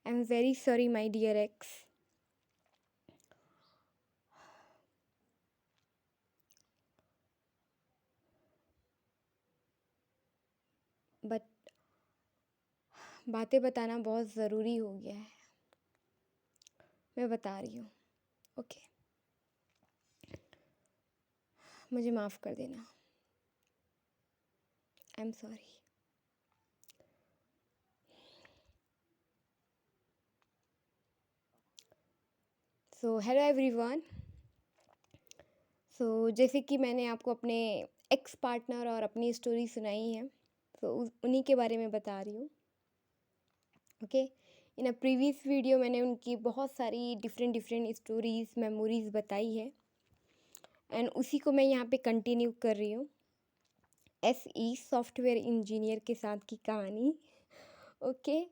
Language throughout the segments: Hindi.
I'm very sorry, my dear ex. But बातें बताना बहुत ज़रूरी हो गया है। मैं बता रही हूँ। ओके, मुझे माफ़ कर देना। I am sorry. So hello everyone. So जैसे कि मैंने आपको अपने एक्स पार्टनर और अपनी स्टोरी सुनाई है, तो उन्हीं के बारे में बता रही हूँ। Okay, in a previous video मैंने उनकी बहुत सारी डिफरेंट डिफरेंट स्टोरीज़ मेमोरीज़ बताई है, एंड उसी को मैं यहाँ पे कंटिन्यू कर रही हूँ। SE सॉफ्टवेयर इंजीनियर के साथ की कहानी। ओके,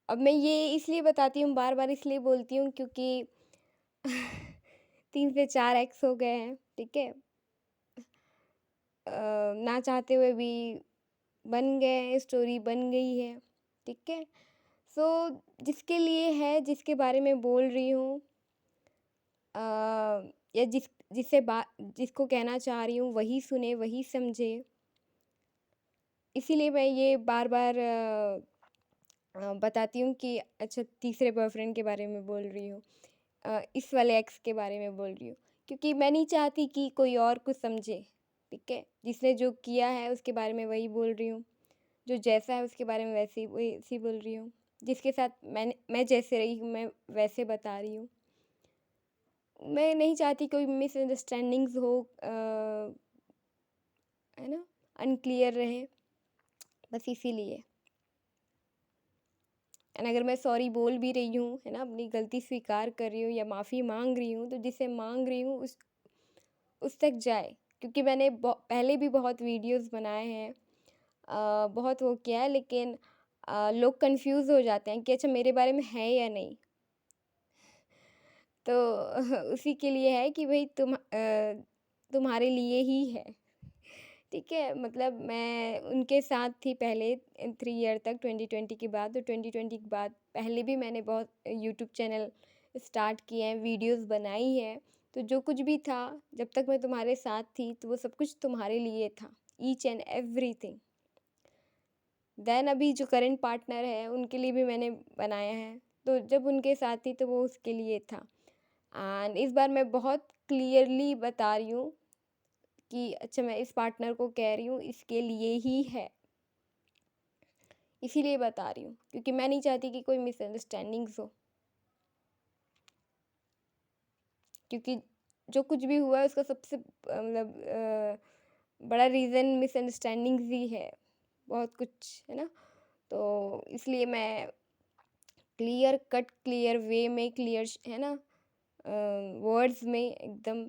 अब मैं ये इसलिए बताती हूँ, बार बार इसलिए बोलती हूँ क्योंकि 3 से 4 एक्स हो गए हैं, ठीक है। ना चाहते हुए भी बन गए हैं, स्टोरी बन गई है, ठीक है। सो जिसके लिए है, जिसके बारे में बोल रही हूँ, या जिसको कहना चाह रही हूँ, वही सुने, वही समझे। इसीलिए मैं ये बार बार बताती हूँ कि अच्छा, तीसरे बॉयफ्रेंड के बारे में बोल रही हूँ, इस वाले एक्स के बारे में बोल रही हूँ, क्योंकि मैं नहीं चाहती कि कोई और कुछ समझे, ठीक है। जिसने जो किया है उसके बारे में वही बोल रही हूँ, जो जैसा है उसके बारे में वैसी बोल रही हूँ, जिसके साथ मैं जैसे रही हूँ मैं वैसे बता रही हूँ। मैं नहीं चाहती कोई मिसअंडरस्टैंडिंग्स हो, है ना, अनक्लियर रहे, बस इसीलिए। एंड अगर मैं सॉरी बोल भी रही हूँ, है ना, अपनी गलती स्वीकार कर रही हूँ या माफ़ी मांग रही हूँ, तो जिसे मांग रही हूँ उस तक जाए, क्योंकि मैंने पहले भी बहुत वीडियोस बनाए हैं, बहुत वो किया है, लेकिन लोग कंफ्यूज हो जाते हैं कि अच्छा मेरे बारे में है या नहीं। तो उसी के लिए है कि भाई तुम्हारे लिए ही है, ठीक है। मतलब मैं उनके साथ थी पहले 3 ईयर तक, 2020 के बाद। तो 2020 के बाद पहले भी मैंने बहुत यूट्यूब चैनल स्टार्ट किए हैं, वीडियोस बनाई हैं। तो जो कुछ भी था, जब तक मैं तुम्हारे साथ थी, तो वो सब कुछ तुम्हारे लिए था, ईच एंड एवरीथिंग। देन अभी जो करंट पार्टनर है, उनके लिए भी मैंने बनाया है। तो जब उनके साथ थी तो वो उसके लिए था। एंड इस बार मैं बहुत क्लियरली बता रही हूँ कि अच्छा, मैं इस पार्टनर को कह रही हूँ इसके लिए ही है, इसीलिए बता रही हूँ, क्योंकि मैं नहीं चाहती कि कोई मिसअंडरस्टैंडिंग्स हो। क्योंकि जो कुछ भी हुआ है उसका सबसे मतलब बड़ा रीज़न मिसअंडरस्टैंडिंग्स ही है, बहुत कुछ, है ना। तो इसलिए मैं क्लियर कट, क्लियर वे में, क्लियर, है ना, वर्ड्स में एकदम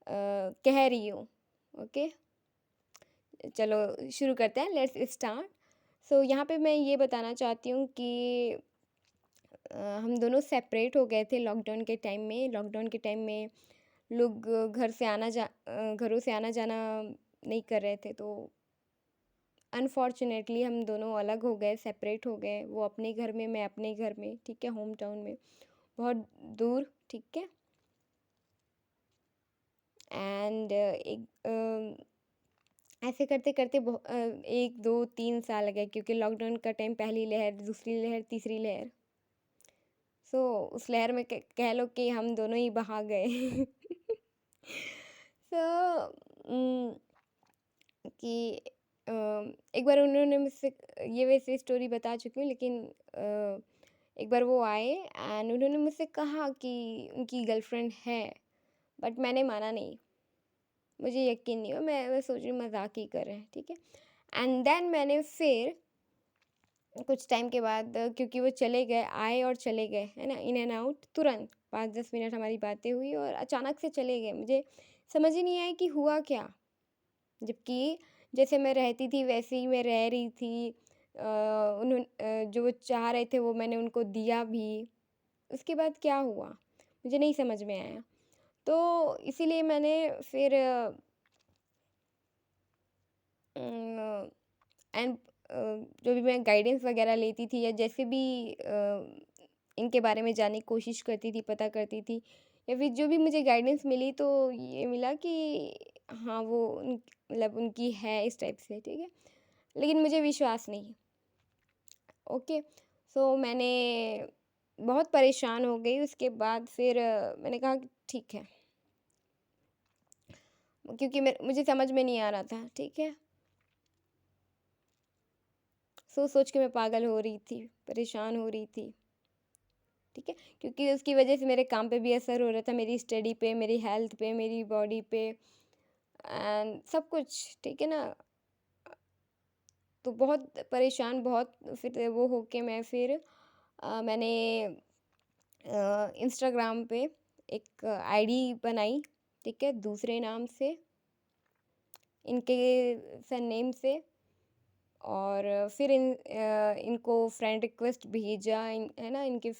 कह रही हूँ। ओके, चलो शुरू करते हैं, लेट्स स्टार्ट। सो यहाँ पे मैं ये बताना चाहती हूँ कि हम दोनों सेपरेट हो गए थे लॉकडाउन के टाइम में। लॉकडाउन के टाइम में लोग घरों से आना जाना नहीं कर रहे थे, तो अनफॉर्चुनेटली हम दोनों अलग हो गए, सेपरेट हो गए। वो अपने घर में, मैं अपने घर में, ठीक है, होम टाउन में, बहुत दूर, ठीक है। एंड ऐसे करते करते 1 2 3 साल गए, क्योंकि लॉकडाउन का टाइम, पहली लहर, दूसरी लहर, तीसरी लहर। सो उस लहर में कह लो कि हम दोनों ही बहा गए। सो कि एक बार उन्होंने मुझसे, ये वैसे स्टोरी बता चुकी हूँ, लेकिन एक बार वो आए एंड उन्होंने मुझसे कहा कि उनकी गर्लफ्रेंड है, बट मैंने माना नहीं, मुझे यकीन नहीं हुआ। मैं सोच रही हूँ मजाक ही कर रहे हैं, ठीक है। एंड देन मैंने फिर कुछ टाइम के बाद, क्योंकि वो चले गए, आए और चले गए, है ना, इन एंड आउट, तुरंत 5 10 मिनट हमारी बातें हुई और अचानक से चले गए। मुझे समझ ही नहीं आया कि हुआ क्या, जबकि जैसे मैं रहती थी वैसे ही मैं रह रही थी। जो वो चाह रहे थे वो मैंने उनको दिया भी। उसके बाद क्या हुआ मुझे नहीं समझ में आया। तो इसीलिए मैंने फिर एंड जो भी मैं गाइडेंस वगैरह लेती थी, या जैसे भी इनके बारे में जानने की कोशिश करती थी, पता करती थी, या फिर जो भी मुझे गाइडेंस मिली तो ये मिला कि हाँ, वो मतलब उनकी है इस टाइप से, ठीक है? लेकिन मुझे विश्वास नहीं। ओके, सो मैंने बहुत परेशान हो गई, उसके बाद फिर मैंने कहा कि ठीक है, क्योंकि मुझे समझ में नहीं आ रहा था, ठीक है? सोच सोच के मैं पागल हो रही थी, परेशान हो रही थी, ठीक है? क्योंकि उसकी वजह से मेरे काम पे भी असर हो रहा था, मेरी स्टडी पे, मेरी हेल्थ पे, मेरी बॉडी पे एंड सब कुछ, ठीक है ना? तो बहुत परेशान, बहुत फिर वो होके मैं फिर मैंने इंस्टाग्राम पे एक आईडी बनाई, ठीक है? दूसरे नाम से, इनके सरनेम से, और फिर इनको फ्रेंड रिक्वेस्ट भेजा, है ना? इनके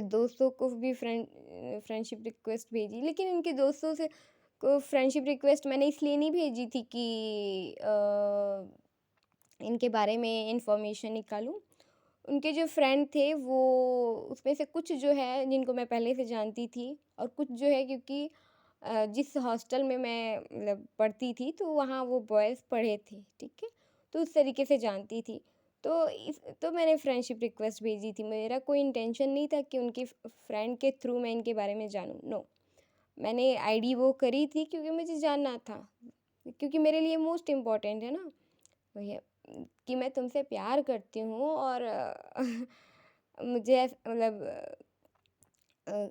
दोस्तों को भी फ्रेंडशिप रिक्वेस्ट भेजी, लेकिन इनके दोस्तों से को फ्रेंडशिप रिक्वेस्ट मैंने इसलिए नहीं भेजी थी कि इनके बारे में इंफॉर्मेशन निकालूं। उनके जो फ्रेंड थे वो उसमें से कुछ जो है जिनको मैं पहले से जानती थी, और कुछ जो है क्योंकि जिस हॉस्टल में मैं मतलब पढ़ती थी तो वहाँ वो बॉयज़ पढ़े थे, ठीक है? तो उस तरीके से जानती थी। तो मैंने फ्रेंडशिप रिक्वेस्ट भेजी थी। मेरा कोई इंटेंशन नहीं था कि उनकी फ्रेंड के थ्रू मैं इनके बारे में जानूँ, नो। मैंने आईडी वो करी थी क्योंकि मुझे जानना था, क्योंकि मेरे लिए मोस्ट इम्पोर्टेंट है ना भैया, कि मैं तुमसे प्यार करती हूँ, और मुझे मतलब अ,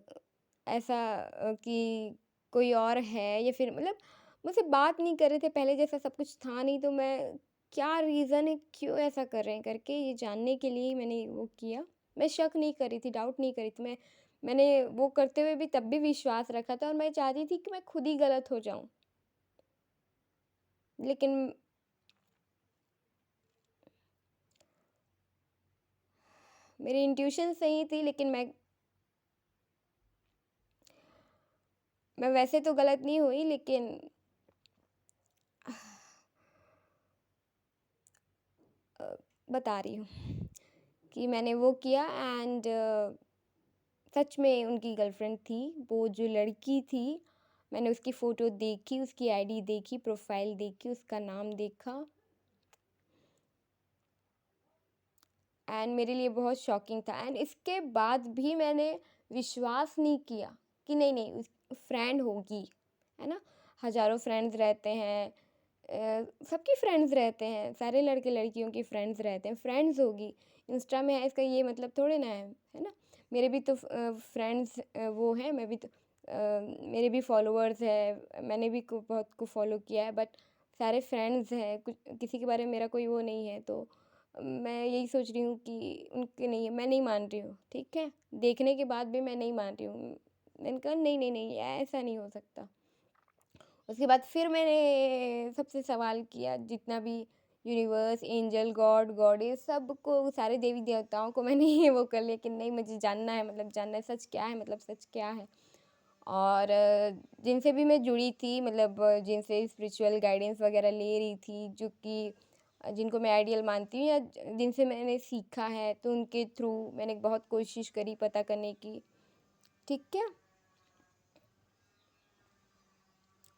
ऐसा कि कोई और है, या फिर मतलब मुझसे बात नहीं कर रहे थे पहले, जैसा सब कुछ था नहीं, तो मैं क्या रीज़न है, क्यों ऐसा कर रहे हैं करके ये जानने के लिए ही मैंने वो किया। मैं शक नहीं कर रही थी, डाउट नहीं कर रही थी, मैंने वो करते हुए भी तब भी विश्वास रखा था, और मैं चाहती थी कि मैं खुद ही गलत हो जाऊँ। लेकिन मेरी इंट्यूशन सही थी, लेकिन मैं वैसे तो गलत नहीं हुई, लेकिन अ, बता रही हूँ कि मैंने वो किया, एंड सच में उनकी गर्लफ्रेंड थी। वो जो लड़की थी, मैंने उसकी फ़ोटो देखी, उसकी आईडी देखी, प्रोफाइल देखी, उसका नाम देखा, एंड मेरे लिए बहुत शॉकिंग था, एंड इसके बाद भी मैंने विश्वास नहीं किया कि नहीं नहीं उस फ्रेंड होगी, है ना? हज़ारों फ्रेंड्स रहते हैं, सबकी फ्रेंड्स रहते हैं, सारे लड़के लड़कियों की फ्रेंड्स रहते हैं, फ्रेंड्स होगी। इंस्टा में है इसका ये मतलब थोड़े ना है ना? मेरे भी तो फ्रेंड्स वो हैं, मैं भी तो मेरे भी फॉलोअर्स हैं, मैंने भी बहुत को फॉलो किया है, बट सारे फ्रेंड्स हैं, कुछ किसी के बारे में मेरा कोई वो नहीं है, तो मैं यही सोच रही हूँ कि उनके नहीं है, मैं नहीं मान रही हूँ, ठीक है? देखने के बाद भी मैं नहीं मान रही हूँ। मैंने कहा नहीं नहीं नहीं, ऐसा नहीं हो सकता। उसके बाद फिर मैंने सबसे सवाल किया, जितना भी यूनिवर्स, एंजल, गॉड, गॉडेस, सबको, सारे देवी देवताओं को मैंने ये वो कर लिया कि नहीं, मुझे जानना है, मतलब जानना है सच क्या है, मतलब सच क्या है। और जिनसे भी मैं जुड़ी थी, मतलब जिनसे स्पिरिचुअल गाइडेंस वगैरह ले रही थी, जो कि जिनको मैं आइडियल मानती हूँ, या जिनसे मैंने सीखा है, तो उनके थ्रू मैंने बहुत कोशिश करी पता करने की, ठीक है?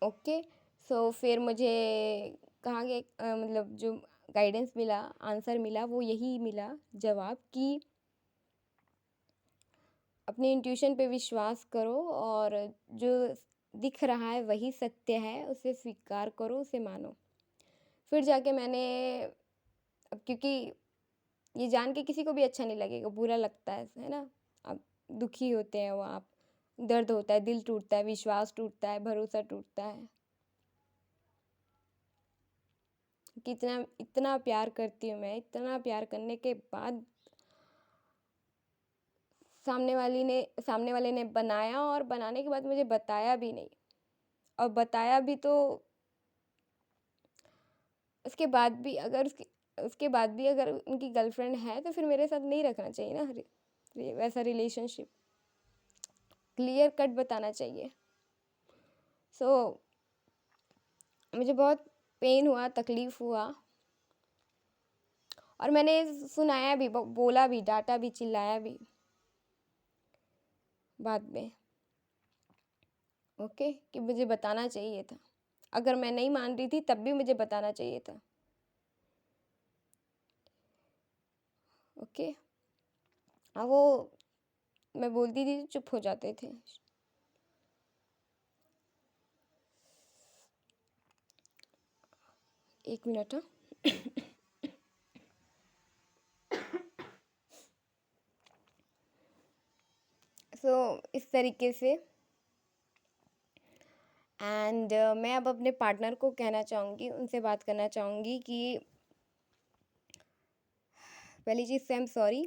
ओके, सो फिर मुझे कहा गया, मतलब जो गाइडेंस मिला, आंसर मिला, वो यही मिला जवाब कि अपने इंट्यूशन पे विश्वास करो, और जो दिख रहा है वही सत्य है, उसे स्वीकार करो, उसे मानो। फिर जाके मैंने, अब क्योंकि ये जान के किसी को भी अच्छा नहीं लगेगा, बुरा लगता है ना? अब दुखी होते हैं वो आप, दर्द होता है, दिल टूटता है, विश्वास टूटता है, भरोसा टूटता है, कितना इतना प्यार करती हूँ मैं, इतना प्यार करने के बाद सामने वाले ने बनाया, और बनाने के बाद मुझे बताया भी नहीं, और बताया भी तो उसके बाद भी अगर उसके बाद भी अगर उनकी गर्लफ्रेंड है तो फिर मेरे साथ नहीं रखना चाहिए ना, वैसा रिलेशनशिप, क्लियर कट बताना चाहिए। सो मुझे बहुत पेन हुआ, तकलीफ़ हुआ, और मैंने सुनाया भी, बोला भी, डांटा भी, चिल्लाया भी बाद में। ओके, कि मुझे बताना चाहिए था। अगर मैं नहीं मान रही थी तब भी मुझे बताना चाहिए था। ओके, हाँ, वो मैं बोलती थी चुप हो जाते थे। एक मिनट, हाँ। सो इस तरीके से। एंड मैं अब अपने पार्टनर को कहना चाहूँगी, उनसे बात करना चाहूँगी कि पहली चीज़ से आई am sorry,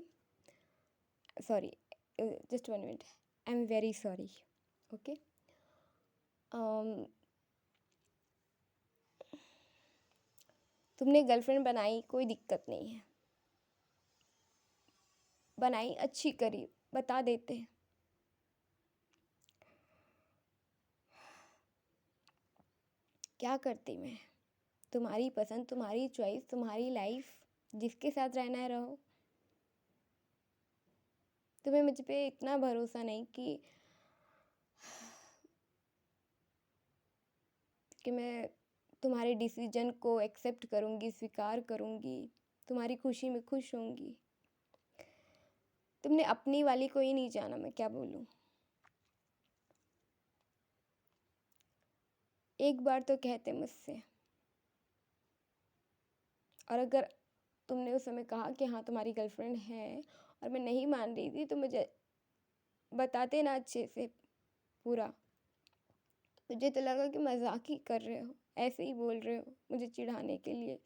just 1 minute, I am very sorry. Okay, तुमने गर्लफ्रेंड बनाई, कोई दिक्कत नहीं है, बनाई अच्छी करी, बता देते। क्या करती मैं, तुम्हारी पसंद, तुम्हारी चॉइस, तुम्हारी लाइफ, जिसके साथ रहना है रहो। तुम्हें मुझ पे इतना भरोसा नहीं कि मैं तुम्हारे डिसीजन को एक्सेप्ट करूँगी, स्वीकार करूँगी, तुम्हारी खुशी में खुश होंगी। तुमने अपनी वाली को ही नहीं जाना, मैं क्या बोलूँ। एक बार तो कहते मुझसे, और अगर तुमने उस समय कहा कि हाँ तुम्हारी गर्लफ्रेंड है और मैं नहीं मान रही थी, तो मुझे बताते ना अच्छे से पूरा। मुझे तो लगा कि मजाक ही कर रहे हो, ऐसे ही बोल रहे हो मुझे चिढ़ाने के लिए,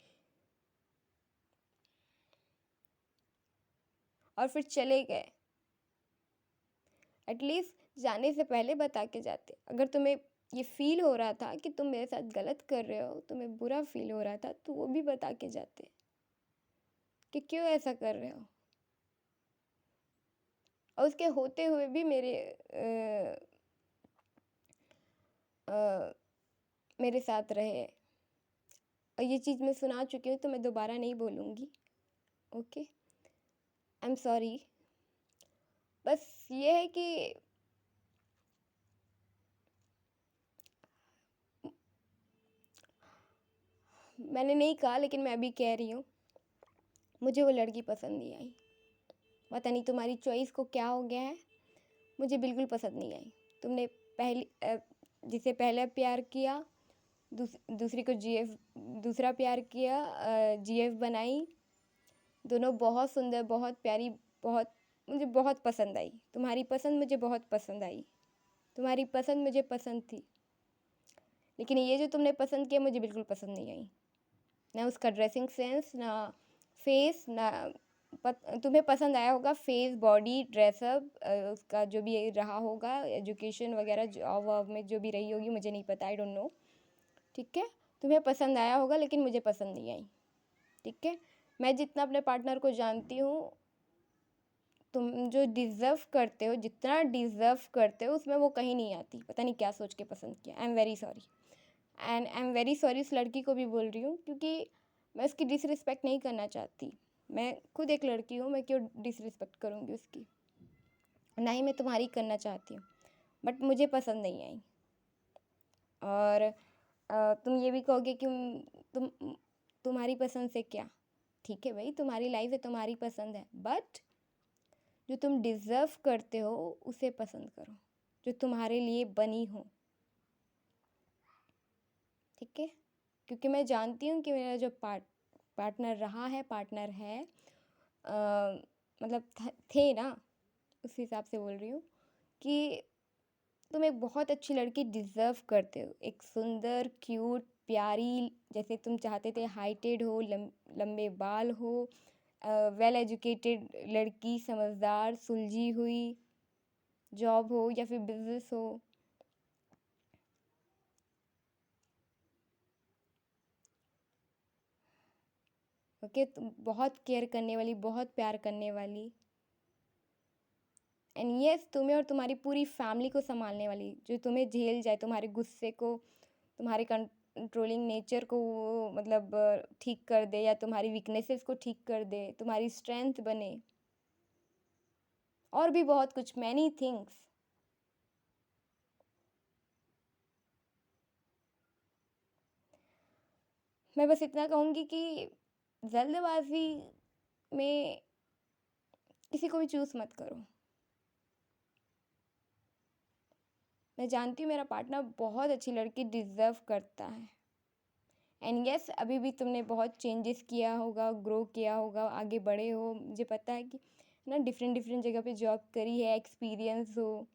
और फिर चले गए। एटलीस्ट जाने से पहले बता के जाते। अगर तुम्हें ये फील हो रहा था कि तुम मेरे साथ गलत कर रहे हो, तुम्हें बुरा फील हो रहा था, तो वो भी बता के जाते कि क्यों ऐसा कर रहे हो। और उसके होते हुए भी मेरे साथ रहे। और ये चीज़ मैं सुना चुकी हूँ, तो मैं दोबारा नहीं बोलूँगी। Okay, I am sorry. बस ये है कि मैंने नहीं कहा, लेकिन मैं अभी कह रही हूँ, मुझे वो लड़की पसंद नहीं आई। पता नहीं तुम्हारी चॉइस को क्या हो गया है, मुझे बिल्कुल पसंद नहीं आई। तुमने जिसे पहले प्यार किया, दूसरी को जीएफ, दूसरा प्यार किया, जीएफ बनाई। दोनों बहुत सुंदर, बहुत प्यारी, बहुत, मुझे बहुत पसंद आई। तुम्हारी पसंद मुझे बहुत पसंद आई, तुम्हारी पसंद मुझे पसंद थी। लेकिन ये जो तुमने पसंद किया, मुझे बिल्कुल पसंद नहीं आई। ना उसका ड्रेसिंग सेंस, ना फेस, ना तुम्हें पसंद आया होगा फेस, बॉडी, ड्रेसअप, उसका जो भी रहा होगा, एजुकेशन वगैरह, जॉब वॉब में जो भी रही होगी, मुझे नहीं पता, आई डोंट नो। ठीक है, तुम्हें पसंद आया होगा, लेकिन मुझे पसंद नहीं आई। ठीक है, मैं जितना अपने पार्टनर को जानती हूँ, तुम जो डिज़र्व करते हो, जितना डिज़र्व करते हो, उसमें वो कहीं नहीं आती। पता नहीं क्या सोच के पसंद किया। I am very sorry, and I am very sorry उस लड़की को भी बोल रही हूँ, क्योंकि मैं उसकी डिसरिस्पेक्ट नहीं करना चाहती। मैं खुद एक लड़की हूँ, मैं क्यों डिसरिस्पेक्ट करूँगी उसकी। ना ही मैं तुम्हारी करना चाहती हूँ, बट मुझे पसंद नहीं आई। और तुम ये भी कहोगे कि तुम तुम्हारी पसंद से क्या। ठीक है भाई, तुम्हारी लाइफ है, तुम्हारी पसंद है, बट जो तुम डिज़र्व करते हो उसे पसंद करो, जो तुम्हारे लिए बनी हो। ठीक है, क्योंकि मैं जानती हूँ कि मेरा जो पार्टनर रहा है, पार्टनर है, मतलब थे ना, उस हिसाब से बोल रही हूँ कि तुम एक बहुत अच्छी लड़की डिज़र्व करते हो। एक सुंदर, क्यूट, प्यारी, जैसे तुम चाहते थे, हाइटेड हो, लंबे बाल हो, वेल एजुकेटेड लड़की, समझदार, सुलझी हुई, जॉब हो या फिर बिजनेस हो। ओके, तुम बहुत केयर करने वाली, बहुत प्यार करने वाली, एंड यस, तुम्हें और तुम्हारी पूरी फैमिली को संभालने वाली, जो तुम्हें झेल जाए, तुम्हारे गुस्से को, तुम्हारे कंट्रोलिंग नेचर को वो मतलब ठीक कर दे या तुम्हारी वीकनेसेस को ठीक कर दे, तुम्हारी स्ट्रेंथ बने, और भी बहुत कुछ, मैनी थिंग्स। मैं बस इतना कहूँगी कि जल्दबाजी में किसी को भी चूज़ मत करो। मैं जानती हूँ मेरा पार्टनर बहुत अच्छी लड़की डिज़र्व करता है। एंड यस, अभी भी तुमने बहुत चेंजेस किया होगा, ग्रो किया होगा, आगे बढ़े हो, मुझे पता है कि ना डिफरेंट डिफरेंट जगह पे जॉब करी है, एक्सपीरियंस हो,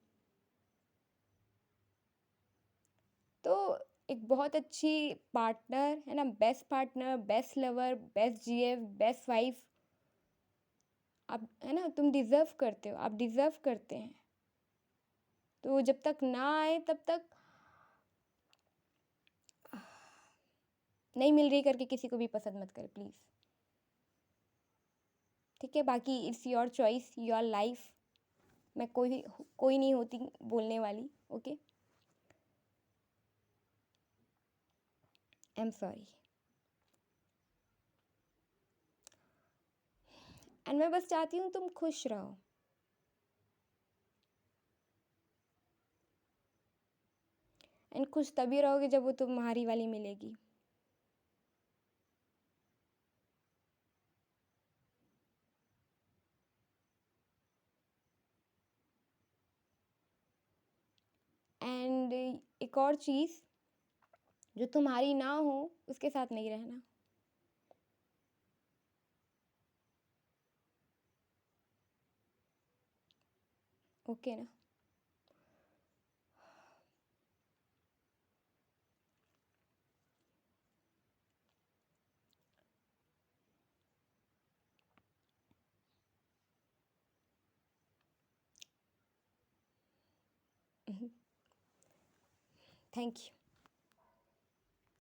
तो एक बहुत अच्छी पार्टनर है ना, best partner, best lover, best GF, best wife आप है ना, तुम डिज़र्व करते हो, आप डिज़र्व करते हैं। तो जब तक ना आए तब तक नहीं मिल रही करके किसी को भी पसंद मत करे प्लीज़, ठीक है। बाकी it's your choice, your life. मैं कोई नहीं होती बोलने वाली, okay. I am sorry. And मैं बस चाहती हूँ तुम खुश रहो। एंड खुश तभी रहोगे जब वो तुम्हारी वाली मिलेगी। एंड एक और चीज़, जो तुम्हारी ना हो उसके साथ नहीं रहना, ओके ना। Thank you.